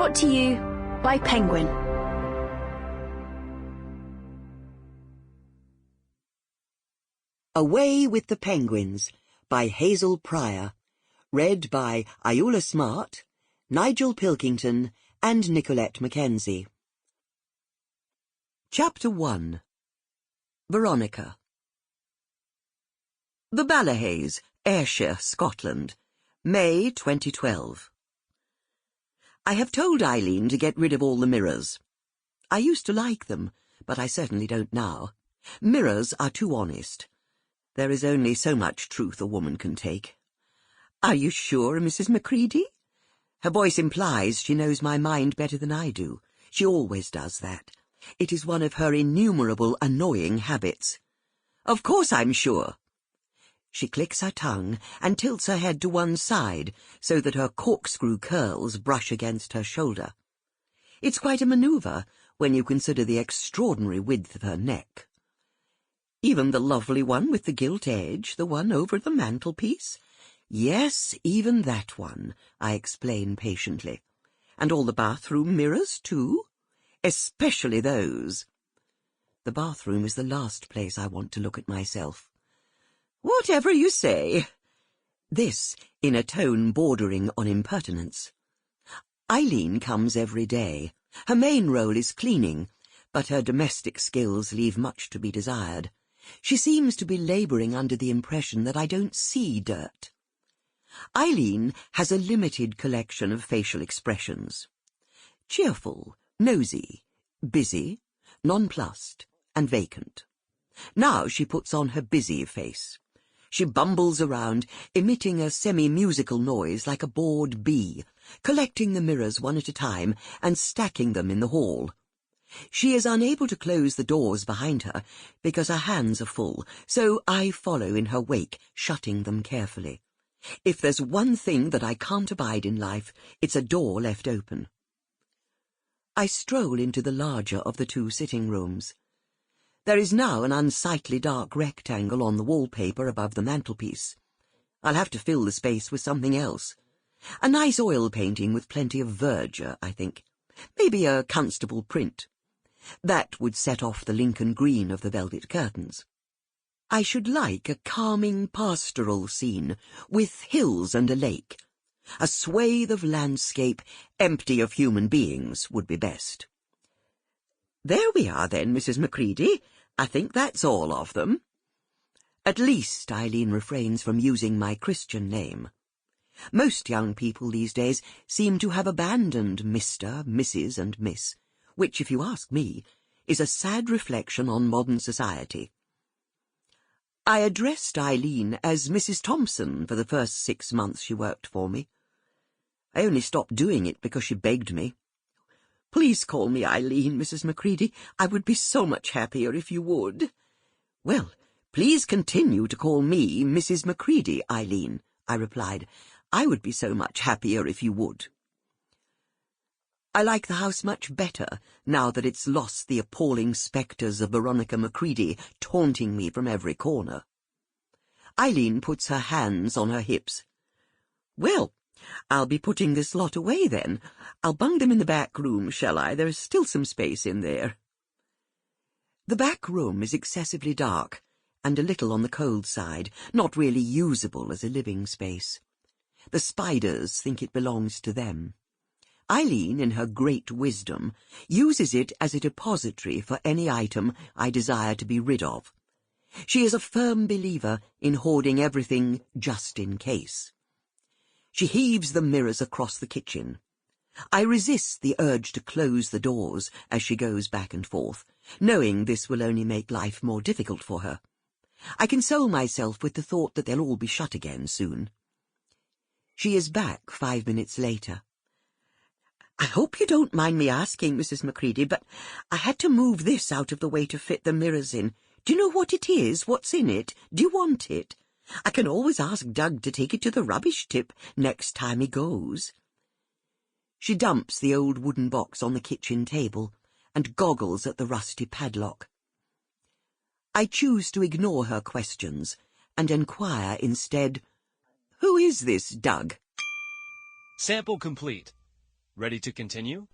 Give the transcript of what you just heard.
Brought to you by Penguin. Away with the Penguins by Hazel Prior. Read by Ayoola Smart, Nigel Pilkington and Nicolette Mckenzie. Chapter 1. Veronica. The Balahays, Ayrshire, Scotland, May 2012. I have told Eileen to get rid of all the mirrors. I used to like them, but I certainly don't now. Mirrors are too honest. There is only so much truth a woman can take. Are you sure, Mrs. McCreedy? Her voice implies she knows my mind better than I do. She always does that. It is one of her innumerable annoying habits. Of course I'm sure. She clicks her tongue and tilts her head to one side so that her corkscrew curls brush against her shoulder. It's quite a manoeuvre when you consider the extraordinary width of her neck. Even the lovely one with the gilt edge, the one over the mantelpiece? Yes, even that one, I explain patiently. And all the bathroom mirrors, too? Especially those. The bathroom is the last place I want to look at myself. Whatever you say. This in a tone bordering on impertinence. Eileen comes every day. Her main role is cleaning, but her domestic skills leave much to be desired. She seems to be labouring under the impression that I don't see dirt. Eileen has a limited collection of facial expressions. Cheerful, nosy, busy, nonplussed, and vacant. Now she puts on her busy face. She bumbles around, emitting a semi-musical noise like a bored bee, collecting the mirrors one at a time and stacking them in the hall. She is unable to close the doors behind her because her hands are full, so I follow in her wake, shutting them carefully. If there's one thing that I can't abide in life, it's a door left open. I stroll into the larger of the two sitting rooms. There is now an unsightly dark rectangle on the wallpaper above the mantelpiece. I'll have to fill the space with something else. A nice oil painting with plenty of verdure, I think. Maybe a Constable print. That would set off the Lincoln green of the velvet curtains. I should like a calming pastoral scene, with hills and a lake. A swathe of landscape, empty of human beings, would be best. There we are then, Mrs. McCreedy. I think that's all of them. At least Eileen refrains from using my Christian name. Most young people these days seem to have abandoned Mr., Mrs. and Miss, which, if you ask me, is a sad reflection on modern society. I addressed Eileen as Mrs. Thompson for the first 6 months she worked for me. I only stopped doing it because she begged me. Please call me Eileen, Mrs. McCreedy. I would be so much happier if you would. Well, please continue to call me Mrs. McCreedy, Eileen, I replied. I would be so much happier if you would. I like the house much better now that it's lost the appalling spectres of Veronica McCreedy taunting me from every corner. Eileen puts her hands on her hips. Well, I'll be putting this lot away, then. I'll bung them in the back room, shall I? There is still some space in there. The back room is excessively dark, and a little on the cold side, not really usable as a living space. The spiders think it belongs to them. Eileen, in her great wisdom, uses it as a depository for any item I desire to be rid of. She is a firm believer in hoarding everything just in case. She heaves the mirrors across the kitchen. I resist the urge to close the doors as she goes back and forth, knowing this will only make life more difficult for her. I console myself with the thought that they'll all be shut again soon. She is back 5 minutes later. I hope you don't mind me asking, Mrs. McCreedy, but I had to move this out of the way to fit the mirrors in. Do you know what it is? What's in it? Do you want it? I can always ask Doug to take it to the rubbish tip next time he goes. She dumps the old wooden box on the kitchen table and goggles at the rusty padlock. I choose to ignore her questions and inquire instead, "Who is this Doug?" Sample complete. Ready to continue?